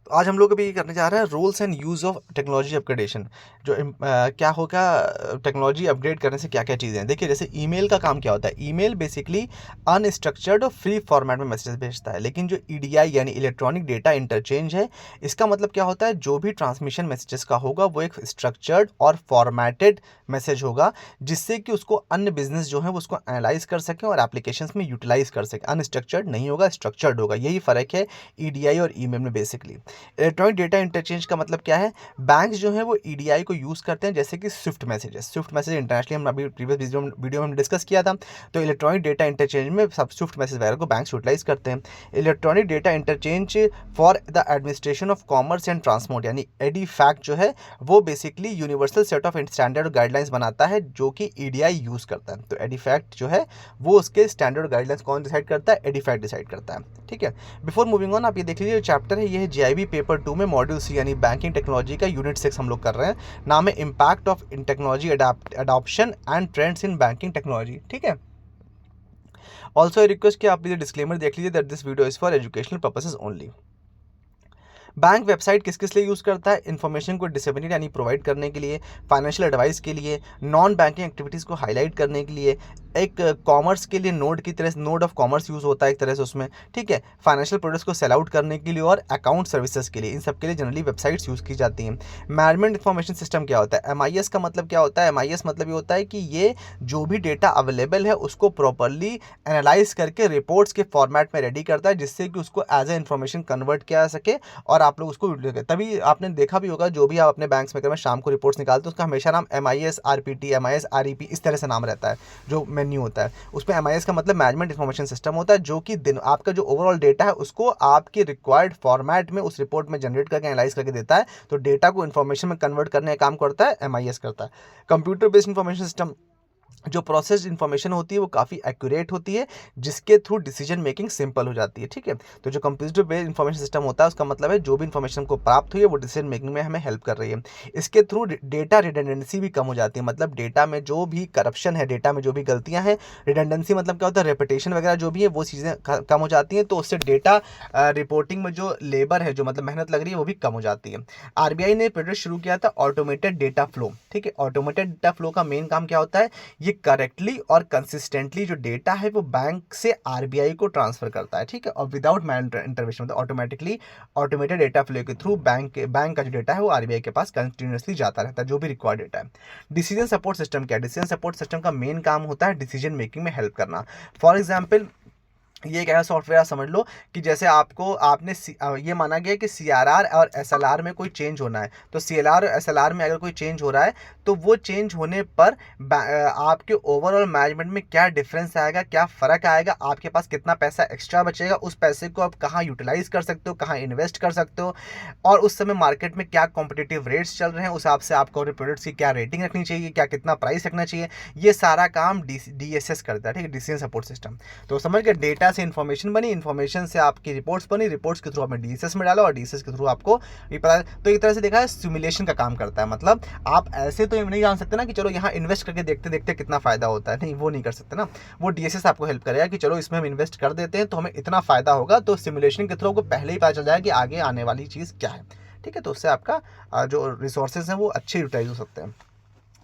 आज हम लोग अभी करने जा रहे हैं rules and use of technology upgradation. क्या होगा, टेक्नोलॉजी अपग्रेड करने से क्या क्या चीज़ें हैं। देखिए, जैसे ईमेल का काम क्या होता है। ईमेल बेसिकली अनस्ट्रक्चर्ड और फ्री फॉर्मेट में मैसेज भेजता है, लेकिन जो ईडीआई यानी इलेक्ट्रॉनिक डेटा इंटरचेंज है, इसका मतलब क्या होता है, जो भी ट्रांसमिशन मैसेजेस का होगा वो एक स्ट्रक्चर्ड और फॉर्मेटेड मैसेज होगा, जिससे कि उसको अन्य बिजनेस जो है वो उसको एनालाइज कर सके और एप्लीकेशंस में यूटिलाइज कर सके। अनस्ट्रक्चर्ड नहीं होगा, स्ट्रक्चर्ड होगा। यही फ़र्क है ईडीआई और ईमेल में बेसिकली। इलेक्ट्रॉनिक डेटा इंटरचेंज का मतलब क्या है, बैंक्स जो है वो ईडीआई को यूज़ करते हैं, जैसे कि Swift messages. Swift message internationally हम अभी प्रीवियस वीडियो में डिस्कस किया था। तो इलेक्ट्रॉनिक डेटा इंटरचेंज में सब स्विफ्ट मैसेज वगैरह को बैंक्स यूटिलाइज करते हैं। Electronic data interchange for the administration of commerce and transport यानी एडी फैक्ट जो है वो basically universal set of standard guidelines बनाता है, जो कि ईडीआई यूज़ करता है। तो एडी फैक्ट जो है वो उसके स्टैंडर्ड गाइडलाइंस कौन डिसाइड करता है, एडी फैक्ट डिसाइड करता है। ठीक है, बिफोर मूविंग ऑन आप ये देख लीजिए, जो चैप्टर है ये है जीआईबी पेपर 2 में मॉड्यूल सी यानी बैंकिंग टेक्नोलॉजी का यूनिट 6 हम लोग कर रहे हैं। नाम है impact of in technology adoption and trends in banking technology. ठीक है, ऑल्सो आई रिक्वेस्ट कि आप ये डिस्क्लेमर देख लीजिए that this video is for educational purposes only. Bank website किस किस लिए यूज़ करता है, इन्फॉर्मेशन को डिसेमिनेट यानी प्रोवाइड करने के लिए, फाइनेंशियल एडवाइस के लिए, नॉन बैंकिंग एक्टिविटीज़ को हाईलाइट करने के लिए, एक कॉमर्स के लिए नोड की तरह, नोड ऑफ कॉमर्स यूज़ होता है एक तरह से उसमें। ठीक है, फाइनेंशियल प्रोडक्ट्स को सेल आउट करने के लिए और अकाउंट सर्विसेज के लिए, इन सब के लिए जनरली वेबसाइट्स यूज़ की जाती हैं। मैनेजमेंट इन्फॉर्मेशन सिस्टम क्या होता है, एमआईएस का मतलब क्या होता है, एमआईएस मतलब ये होता है कि ये जो भी डेटा अवेलेबल है उसको प्रॉपरली एनालाइज करके रिपोर्ट्स के फॉर्मेट में रेडी करता है, जिससे कि उसको एज ए इन्फॉर्मेशन कन्वर्ट किया जा सके और आप लोग उसको तभी आपने देखा भी होगा, जो भी आप अपने बैंक्स में शाम को रिपोर्ट्स निकालते हैं उसका हमेशा नाम एमआईएस आरपीटी, एमआईएस आरईपी इस तरह से नाम रहता है। जो मेन्यू होता है उसमें एमआईएस का मतलब मैनेजमेंट इन्फॉर्मेशन सिस्टम होता है, जो कि दिन आपका जो ओवरऑल डेटा है उसको आपके रिक्वायर्ड फॉर्मेट में उस रिपोर्ट में जनरेट करके एनालाइज करके देता है। तो डेटा को इन्फॉर्मेशन में कन्वर्ट करने का काम करता है एमआईएस करता है। कंप्यूटर बेस्ड इन्फॉर्मेशन सिस्टम, जो प्रोसेस इन्फॉर्मेशन होती है वो काफ़ी एक्यूरेट होती है, जिसके थ्रू डिसीजन मेकिंग सिंपल हो जाती है। ठीक है, तो जो कंप्यूटर बेस्ड इन्फॉर्मेशन सिस्टम होता है उसका मतलब है जो भी इन्फॉर्मेशन को प्राप्त हुई है वो डिसीजन मेकिंग में हमें हेल्प कर रही है। इसके थ्रू डेटा रिडंडेंसी भी कम हो जाती है, मतलब डेटा में जो भी करप्शन है, डेटा में जो भी गलतियां हैं, रिडंडेंसी मतलब क्या होता है, रेपिटेशन वगैरह जो भी है वो चीज़ें कम हो जाती हैं। तो उससे डेटा रिपोर्टिंग में जो लेबर है, जो मतलब मेहनत लग रही है, वो भी कम हो जाती है। आरबीआई ने प्रोजेक्ट शुरू किया था ऑटोमेटेड डेटा फ्लो। ठीक है, ऑटोमेटेड डेटा फ्लो का मेन काम क्या होता है, ये करेक्टली और कंसिस्टेंटली जो डेटा है वो बैंक से आरबीआई को ट्रांसफर करता है। ठीक है, और विदाउट मैनुअल इंटरवेंशन, मतलब ऑटोमेटिकली ऑटोमेटेड डेटा फ्लो के थ्रू बैंक का जो डेटा है वो आरबीआई के पास कंटिन्यूसली जाता रहता है, जो भी रिक्वायर्ड डेटा है। डिसीजन सपोर्ट सिस्टम क्या है, डिसीजन सपोर्ट सिस्टम का मेन काम होता है डिसीजन मेकिंग में हेल्प करना। फॉर एग्जाम्पल, ये एक ऐसा सॉफ्टवेयर समझ लो कि जैसे आपने ये माना गया कि सीआरआर और एसएलआर में कोई चेंज होना है, तो सीएलआर और एसएलआर में अगर कोई चेंज हो रहा है तो वो चेंज होने पर आपके ओवरऑल मैनेजमेंट में क्या डिफरेंस आएगा, क्या फ़र्क आएगा, आपके पास कितना पैसा एक्स्ट्रा बचेगा, उस पैसे को आप कहाँ यूटिलाइज कर सकते हो, कहाँ इन्वेस्ट कर सकते हो, और उस समय मार्केट में क्या कॉम्पिटिटिव रेट्स चल रहे हैं, उस हिसाब से आपको प्रोडक्ट्स की क्या रेटिंग रखनी चाहिए, क्या कितना प्राइस रखना चाहिए, ये सारा काम डीएसएस करता है। ठीक है, डिसीजन सपोर्ट सिस्टम। तो समझ गए, डेटा से इन्फॉर्मेशन बनी, इन्फॉर्मेशन से आपकी रिपोर्ट्स बनी, रिपोर्ट्स के थ्रू आपने डीएसएस में डाला और डीएसएस के थ्रू आपको ये पता। तो एक तरह से देखा है सिमुलेशन का काम करता है, मतलब आप ऐसे तो नहीं जान सकते ना कि चलो यहाँ इन्वेस्ट करके देखते देखते कितना फायदा होता है, नहीं वो नहीं कर सकते ना। वो डीएसएस आपको हेल्प करेगा कि चलो इसमें हम इन्वेस्ट कर देते हैं तो हमें इतना फायदा होगा, तो सिमुलेशन के थ्रू आपको पहले ही पता चल जाएगा कि आगे आने वाली चीज़ क्या है। ठीक है, तो उससे आपका जो रिसोर्सेज हैं वो अच्छे यूटिलाइज हो सकते हैं।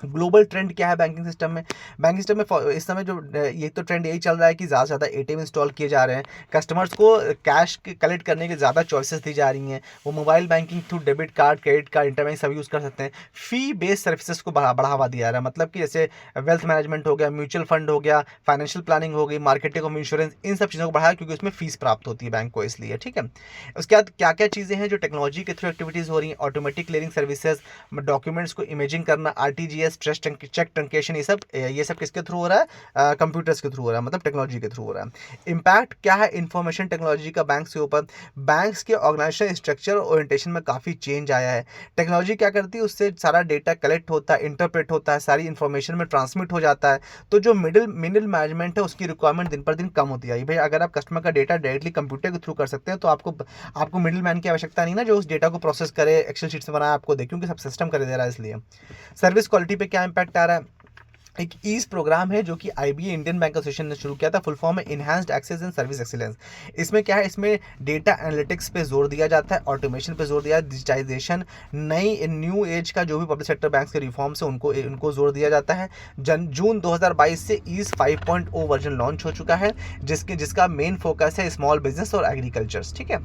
ग्लोबल ट्रेंड क्या है बैंकिंग सिस्टम में, बैंकिंग सिस्टम में इस समय जो ये तो ट्रेंड यही चल रहा है कि ज़्यादा से ज़्यादा एटीएम इंस्टॉल किए जा रहे हैं, कस्टमर्स को कैश कलेक्ट करने की ज़्यादा चॉइसेस दी जा रही हैं, वो mobile banking through debit card, credit card, internet सब यूज़ कर सकते हैं। फ़ी बेस्ड सर्विसेज को बढ़ावा दिया जा रहा है, मतलब कि जैसे वेल्थ मैनेजमेंट हो गया, म्यूचुअल फंड हो गया, फाइनेंशियल प्लानिंग हो गई, मार्केटिंग ऑफ इंश्योरेंस, इन सब चीज़ों को बढ़ाया क्योंकि उसमें फीस प्राप्त होती है बैंक को, इसलिए। ठीक है, उसके बाद क्या क्या चीज़ें हैं जो टेक्नोलॉजी के थ्रू एक्टिविटीज़ हो रही हैं, ऑटोमेटिक क्लियरिंग सर्विसेज, डॉक्यूमेंट्स को इमेजिंग करना, आरटीजीएस, ट्रस्ट चेक ट्रंकेशन, ये सब किसके थ्रू हो रहा है, कंप्यूटर्स के थ्रू हो रहा है, मतलब टेक्नोलॉजी के थ्रू हो रहा है। इम्पैक्ट क्या है इंफॉर्मेशन टेक्नोलॉजी का बैंक्स के ऊपर, बैंक्स के ऑर्गेनाइजेशन स्ट्रक्चर ओरिएंटेशन में काफ़ी चेंज आया है। टेक्नोलॉजी क्या करती है, उससे सारा डेटा कलेक्ट होता है, इंटरप्रेट होता है, सारी इन्फॉर्मेशन में ट्रांसमिट हो जाता है। तो जो मिडिल मैनेजमेंट है उसकी रिक्वायरमेंट दिन पर दिन कम होती है भाई। अगर आप कस्टमर का डेटा डायरेक्टली कंप्यूटर के थ्रू कर सकते हैं तो आपको मिडिल मैन की आवश्यकता नहीं ना, जो उस डेटा को प्रोसेस करे, एक्सेल शीट से बनाए आपको दे, क्योंकि सब सिस्टम कर दे रहा है। इसलिए सर्विस क्वालिटी पे क्या इंपैक्ट आ रहा है, एक ईज प्रोग्राम है जो कि आईबीए इंडियन बैंक एसोसिएशन ने शुरू किया था। फुल फॉर्म है enhanced access and service excellence. इसमें क्या है, इसमें डेटा एनालिटिक्स पे जोर दिया जाता है, ऑटोमेशन पे जोर दिया, डिजिटाइजेशन, नई न्यू एज का जो भी पब्लिक सेक्टर बैंक्स के रिफॉर्म्स है उनको जोर दिया जाता है। जून 2022 से ईज 5.0 वर्जन लॉन्च हो चुका है, जिसका मेन फोकस है स्मॉल बिजनेस और एग्रीकल्चर्स। ठीक है,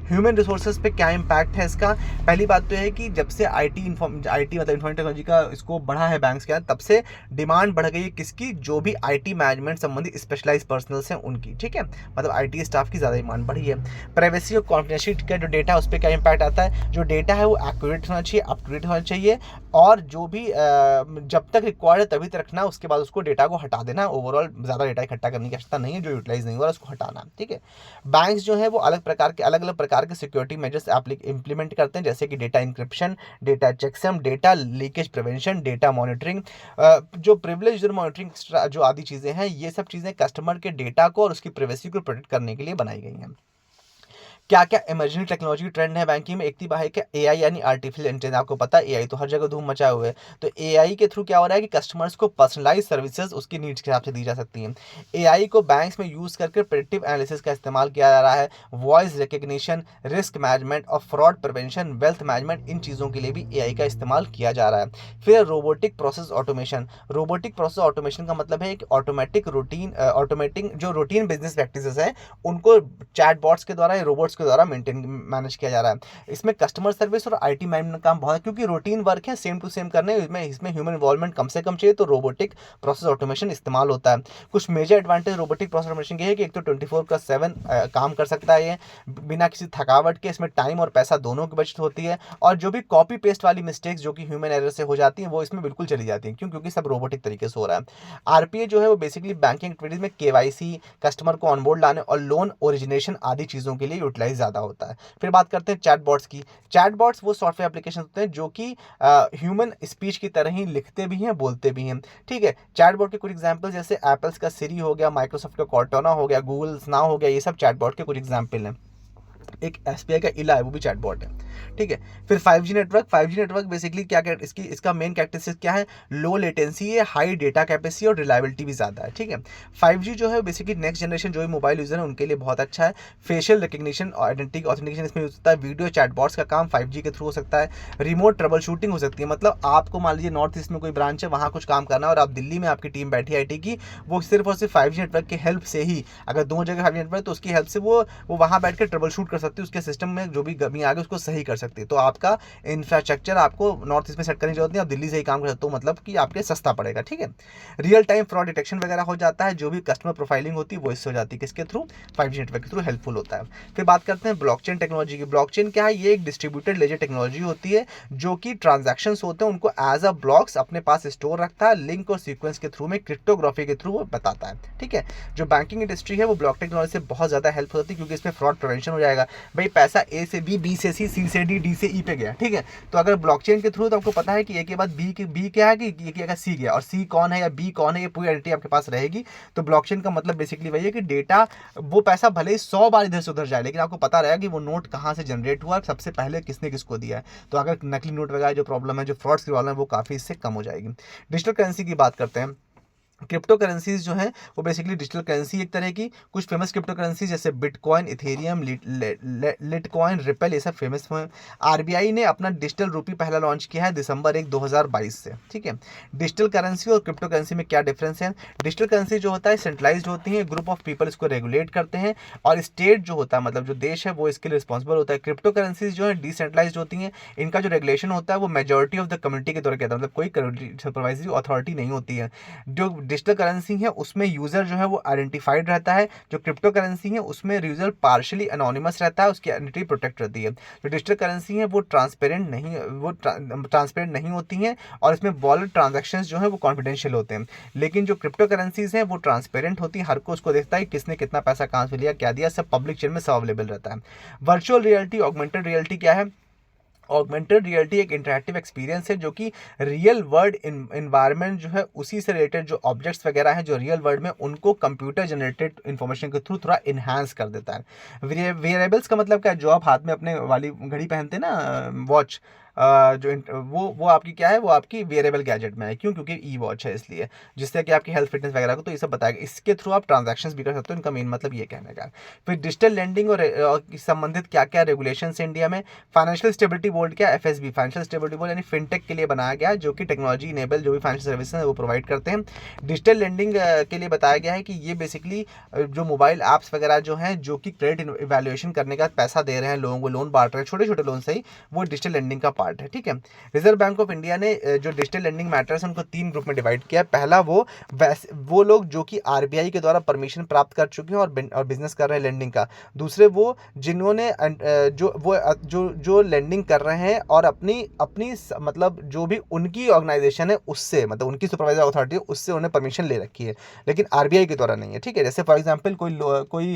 ह्यूमन रिसोर्सेज पे क्या इम्पैक्ट है इसका? पहली बात तो है कि जब से आईटी मतलब इंफॉर्मेशन टेक्नोलॉजी का स्कोप बढ़ा है बैंक्स के अंदर, तब से डिमांड बढ़ गई है किसकी? जो भी आईटी मैनेजमेंट संबंधी स्पेशलाइज पर्सनल्स हैं उनकी। ठीक है, मतलब आईटी स्टाफ की ज़्यादा डिमांड बढ़ी है। प्राइवेसी और कॉन्फिडेंशियलिटी का जो डेटा है उस पर क्या इम्पैक्ट आता है? जो डेटा है वो एक्यूरेट होना चाहिए, अप टू डेट होना चाहिए, और जो भी जब तक रिक्वायर्ड है तभी तक रखना, उसके बाद उसको डेटा को हटा देना। ओवरऑल ज़्यादा डेटा इकट्ठा करने की आवश्यकता नहीं है, जो यूटिलाइज नहीं हो रहा उसको हटाना। ठीक है, बैंक्स जो है वो अलग अलग प्रकार के सिक्योरिटी मेजर्स इंप्लीमेंट करते हैं, जैसे कि data encryption, data checksum, data leakage prevention, data monitoring, जो प्रिविलेज मॉनिटरिंग, जो आदि चीज़ें हैं, ये सब चीज़ें कस्टमर के डेटा को और उसकी प्राइवेसी को प्रोटेक्ट करने के लिए बनाई गई हैं। क्या क्या इमर्जिंग टेक्नोलॉजी ट्रेंड है बैंकिंग में? एक है क्या, एआई यानी आर्टिफिशियल इंटेलिजेंस। आपको पता है एआई तो हर जगह धूम मचाए हुए है। तो एआई के थ्रू क्या हो रहा है कि कस्टमर्स को पर्सनलाइज सर्विसेज उसकी नीड्स के हिसाब से दी जा सकती हैं। एआई को बैंक्स में यूज करके प्रेडिक्टिव एनालिसिस का इस्तेमाल किया जा रहा है। वॉइस रिकग्निशन, रिस्क मैनेजमेंट और फ्रॉड प्रिवेंशन, वेल्थ मैनेजमेंट, इन चीज़ों के लिए भी एआई का इस्तेमाल किया जा रहा है। फिर robotic process automation. Robotic process automation का मतलब है कि ऑटोमेटिंग जो रूटीन बिजनेस प्रैक्टिसेस है उनको चैटबॉट्स के द्वारा या रोबोट्स के द्वारा मैनेज किया जा रहा है। इसमें कस्टमर सर्विस और आईटी मैनेजमेंट काम बहुत है, क्योंकि रूटीन वर्क है सेम टू सेम करने, इसमें ह्यूमन इन्वॉल्वमेंट कम से कम चाहिए, तो रोबोटिक प्रोसेस ऑटोमेशन इस्तेमाल होता है। कुछ major advantage robotic process automation की है कि एक तो 24/7 काम कर सकता है ये बिना किसी थकावट के। इसमें टाइम और पैसा दोनों की बचत होती है, और जो भी कॉपी पेस्ट वाली मिस्टेक्स जो कि ह्यूमन एरर से हो जाती हैं वो इसमें बिल्कुल चली जाती हैं। क्यों? क्योंकि सब रोबोटिक तरीके से हो रहा है। आरपीए जो है वो बेसिकली बैंकिंग एक्टिविटीज में केवाईसी, कस्टमर को ऑनबोर्ड लाने और लोन ओरिजिनेशन आदि चीज़ों के लिए यूटिलाइज ज़्यादा होता है। फिर बात करते हैं चैटबॉट्स की। चैटबॉट्स वो सॉफ्टवेयर एप्लीकेशन होते हैं जो कि ह्यूमन स्पीच की तरह ही लिखते भी हैं, बोलते भी हैं। ठीक है, चैटबॉट के कुछ एग्जांपल जैसे एप्पल्स का सिरी हो गया, माइक्रोसॉफ्ट का कॉर्टाना हो गया, गूगल्स नाउ हो गया, ये सब चैटबॉट के कुछ एग्जांपल हैं। एक एसबीआई का इला है, वो भी चैटबॉट है। ठीक है, फिर 5G network. 5G network basically क्या इसका मेन कैरेक्टरिस्टिक क्या है? लो लेटेंसी है, हाई डेटा कैपेसिटी और रिलायबिलिटी भी ज़्यादा है। ठीक है, 5G जो है बेसिकली नेक्स्ट जनरेशन जो भी मोबाइल यूज़र है उनके लिए बहुत अच्छा है। फेशियल रिकग्निशन और आइडेंटिटी ऑथेंटिकेशन इसमें यूज होता है। वीडियो चैटबॉट्स का काम 5G के थ्रू हो सकता है। रिमोट ट्रबल शूटिंग हो सकती है, मतलब आपको मान लीजिए नॉर्थ ईस्ट में कोई ब्रांच है, वहाँ कुछ काम करना है और आप दिल्ली में आपकी टीम बैठी है आईटी की, वो सिर्फ और सिर्फ 5G नेटवर्क की हेल्प से ही, अगर दो जगह 5G नेटवर्क तो उसकी हेल्प से वो वहाँ बैठ कर ट्रबल शूट कर सकती है, उसके सिस्टम में जो भी कमी आ गई उसको सही कर सकती है। तो आपका इंफ्रास्ट्रक्चर आपको नॉर्थ ईस्ट में सेट करने की जरूरत नहीं, आप दिल्ली से ही काम कर सकते हो, मतलब कि आपके सस्ता पड़ेगा। ठीक है, रियल टाइम फ्रॉड डिटेक्शन वगैरह हो जाता है, जो भी कस्टमर प्रोफाइलिंग होती है वो इससे हो जाती है, किसके थ्रू? 5G नेटवर्क के थ्रू हेल्पफुल होता है। फिर बात करते हैं ब्लॉकचेन टेक्नोलॉजी की। ब्लॉकचेन क्या है? ये एक डिस्ट्रीब्यूटेड लेजर टेक्नोलॉजी होती है जो कि ट्रांजैक्शंस होते हैं उनको एज अ ब्लॉक्स अपने पास स्टोर रखता है, लिंक और सीक्वेंस के थ्रू में, क्रिप्टोग्राफी के थ्रू वो बताता है। ठीक है, जो बैंकिंग इंडस्ट्री है वो ब्लॉक टेक्नोलॉजी से बहुत ज़्यादा हेल्प होती है, क्योंकि इसमें फ्रॉड प्रिवेंशन हो जाएगा। भाई पैसा ए से बी से सी से डी से ई पे गया, ठीक है, तो अगर ब्लॉकचेन के थ्रू तो आपको पता है कि ए के बाद बी क्या है कि ये क्या सी गया, और सी कौन है या बी कौन है, ये पूरी आइडेंटिटी आपके पास रहेगी। तो ब्लॉकचेन का मतलब बेसिकली वही है कि डेटा, वो पैसा भले ही 100 बार इधर से उधर जाए, लेकिन आपको पता रहेगा कि वो नोट कहाँ से जनरेट हुआ, सबसे पहले किसने किसको दिया है। तो अगर नकली नोट वगैरह जो प्रॉब्लम है, जो फ्रॉड्स की प्रॉब्लम है, वो काफ़ी इससे कम हो जाएगी। डिजिटल करेंसी की बात करते हैं। क्रिप्टो करेंसीज जो हैं वो बेसिकली डिजिटल करेंसी एक तरह की, कुछ फेमस क्रिप्टो करेंसी जैसे बिटकॉइन, इथेरियम, लिटकॉइन, रिपल, ये सब फेमस हुए। आरबीआई ने अपना डिजिटल रूपी पहला लॉन्च किया है दिसंबर 1, 2022 से। ठीक है, डिजिटल करेंसी और क्रिप्टो करेंसी में क्या डिफरेंस है? डिजिटल करेंसी जो होता है सेंट्रलाइज्ड होती है, ग्रुप ऑफ पीपल इसको रेगुलेट करते हैं, और स्टेट जो होता है मतलब जो देश है वो इसके लिए रिस्पॉन्सिबल होता है। क्रिप्टो करेंसीज जो है डिसेंट्रलाइज्ड होती हैं, इनका जो रेगुलेशन होता है वो मेजॉरिटी ऑफ द कम्युनिटी के द्वारा किया जाता है, मतलब कोई सुपरवाइजरी अथॉरिटी नहीं होती है। जो डिजिटल करेंसी है उसमें यूजर जो है वो आइडेंटिफाइड रहता है, जो क्रिप्टो करेंसी है उसमें यूजर पार्शियली एनोनिमस रहता है, उसकी आइडेंटिटी प्रोटेक्ट रहती है। जो डिजिटल करेंसी है वो ट्रांसपेरेंट नहीं होती हैं, और इसमें वॉलेट ट्रांजैक्शंस जो है वो कॉन्फिडेंशियल होते हैं। लेकिन जो क्रिप्टो करेंसीज हैं वो ट्रांसपेरेंट होती है, हर को उसको देखता है किसने कितना पैसा कहाँ से लिया, क्या दिया, सब पब्लिक चेन में सब अवेलेबल रहता है। वर्चुअल रियलिटी, ऑगमेंटेड रियलिटी क्या है? ऑगमेंटेड रियलिटी एक इंटरैक्टिव एक्सपीरियंस है जो कि रियल वर्ल्ड इन्वायरमेंट जो है उसी से रिलेटेड जो ऑब्जेक्ट्स वगैरह हैं जो रियल वर्ल्ड में, उनको कंप्यूटर जनरेटेड इन्फॉर्मेशन के थ्रू थोड़ा इन्हांस कर देता है। वेरिएबल्स का मतलब क्या है? जो आप हाथ में अपने वाली घड़ी पहनते हैं ना, वॉच, वो आपकी क्या है, वो आपकी वेरेबल गैजेट में है। क्यों? क्योंकि ई वॉच है इसलिए, जिससे कि आपकी हेल्थ फिटनेस वगैरह को तो ये सब बताएगा। इसके थ्रू आप ट्रांजैक्शंस भी कर सकते हो, इनका मेन मतलब ये कहने का है। फिर डिजिटल लैंडिंग और संबंधित क्या क्या रेगुलेशन है इंडिया में। फाइनेंशियल स्टेबिलिटी बोर्ड क्या, एफएसबी, फाइनेंशियल स्टेबिलिटी बोर्ड यानी फिनटेक के लिए बनाया गया है, जो कि टेक्नोलॉजी इनेबल जो भी फाइनेंशियल सर्विसेज है वो प्रोवाइड करते हैं। डिजिटल लैंडिंग के लिए बताया गया है कि ये बेसिकली जो मोबाइल ऐप्स वगैरह जो हैं, जो कि क्रेडिट इवैल्यूएशन करने का पैसा दे रहे हैं लोगों को, लोन बांट रहे हैं, छोटे छोटे लोन से ही, वो डिजिटल लैंडिंग का पार्ट है। ठीक है। रिजर्व बैंक ऑफ इंडिया ने जो डिजिटल लैंडिंग मैटर्स उनको 3 ग्रुप में डिवाइड किया है। पहला वो लोग जो कि आरबीआई के द्वारा परमिशन प्राप्त कर चुके हैं और बिजनेस कर रहे हैं लैंडिंग का। दूसरे वो जिन्होंने जो लैंडिंग कर रहे हैं और अपनी मतलब जो भी उनकी ऑर्गेनाइजेशन है उससे, मतलब उनकी सुपरवाइजर अथॉरिटी है उससे उन्हें परमिशन ले रखी है, लेकिन आरबीआई के द्वारा नहीं है। ठीक है। जैसे फॉर एग्जांपल कोई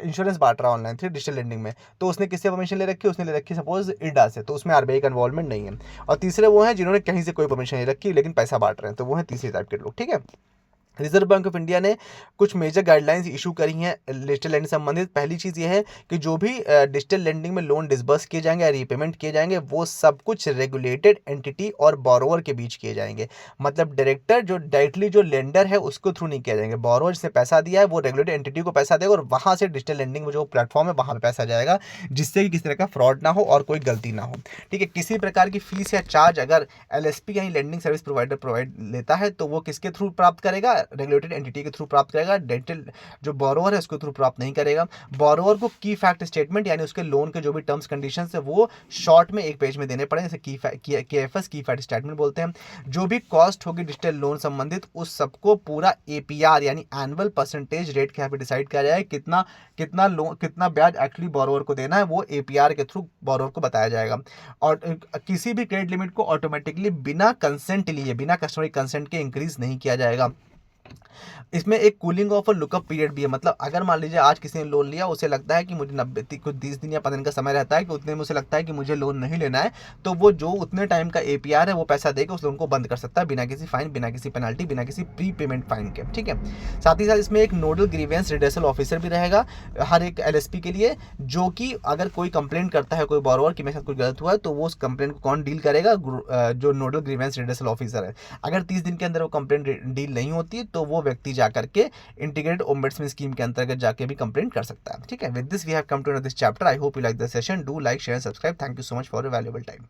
इंश्योरेंस बांट रहा है ऑनलाइन थ्रू डिजिटल लैंडिंग में, तो उसने किससे परमिशन ले रखी है? उसने ले रखी है सपोज इडा से, तो उसमें आरबीआई का इन्वॉल्वमेंट नहीं है। और तीसरे वो हैं जिन्होंने कहीं से कोई परमिशन नहीं रखी लेकिन पैसा बांट रहे हैं, तो वो हैं तीसरे टाइप के लोग। ठीक है। रिजर्व बैंक ऑफ इंडिया ने कुछ मेजर गाइडलाइंस इशू करी हैं डिजिटल लैंडिंग संबंधित। पहली चीज़ ये है कि जो भी डिजिटल लैंडिंग में लोन डिसबर्स किए जाएंगे या रीपेमेंट किए जाएंगे, वो सब कुछ रेगुलेटेड एंटिटी और बोरोवर के बीच किए जाएंगे। मतलब डायरेक्टर जो डायरेक्टली जो लेंडर है उसको थ्रू नहीं किया जाएंगे। बोरोवर जिसने पैसा दिया है वो रेगुलेटेड एंटिटी को पैसा देगा और वहाँ से डिजिटल लैंडिंग में जो प्लेटफॉर्म है वहाँ पर पैसा जाएगा, जिससे कि किसी तरह का फ्रॉड ना हो और कोई गलती ना हो। ठीक है। किसी प्रकार की फीस या चार्ज अगर एलएसपी यानी लैंडिंग सर्विस प्रोवाइडर प्रोवाइड लेता है तो वो किसके थ्रू प्राप्त करेगा? रेगुलेटेड एंटिटी के थ्रू प्राप्त करेगा। डिजिटल जो बोरोवर है उसके थ्रू प्राप्त नहीं करेगा। बोरोवर को की फैक्ट स्टेटमेंट यानी उसके लोन के जो भी टर्म्स कंडीशंस है वो शॉर्ट में एक पेज में देने पड़े, जैसे KFS की फैक्ट स्टेटमेंट बोलते हैं। जो भी कॉस्ट होगी डिजिटल लोन संबंधित उस सबको पूरा APR यानी एनुअल परसेंटेज रेट के यहाँ पे डिसाइड किया जाए, कितना ब्याज एक्चुअली बोरोवर को देना है, वो APR के थ्रू बोरोवर को बताया जाएगा। और किसी भी क्रेडिट लिमिट को ऑटोमेटिकली बिना कंसेंट लिए, बिना कस्टमर कंसेंट के इंक्रीज नहीं किया जाएगा। इसमें एक कूलिंग ऑफ और लुकअप पीरियड भी है। मतलब अगर मान लीजिए आज किसी ने लोन लिया, उसे लगता है कि मुझे 30 दिन या 15 दिन का समय रहता है कि उतने में उसे लगता है कि मुझे लोन नहीं लेना है, तो वो जो उतने टाइम का APR है वो पैसा देकर उस लोन को बंद कर सकता है बिना किसी फाइन, बिना किसी पेनल्टी, बिना किसी प्री पेमेंट फाइन के। ठीक है। साथ ही साथ इसमें एक नोडल ग्रीवेंस रिड्रेसल ऑफिसर भी रहेगा हर एक LSP के लिए, जो कि अगर कोई कंप्लेंट करता है कोई बोरोवर कि मेरे साथ कुछ गलत हुआ है, तो वो उस कंप्लेंट को कौन डील करेगा? जो नोडल ग्रीवेंस रिड्रेसल ऑफिसर है। अगर 30 दिन के अंदर वो कंप्लेंट डील नहीं होती तो वो व्यक्ति जाकर के इंटीग्रेटेड ओम्बड्समैन स्कीम के अंतर्गत जाके भी कंप्लेंट कर सकता है। ठीक है। With this we have come to this chapter. I hope you like the session. Do like, share, subscribe. Thank you so much for your valuable time.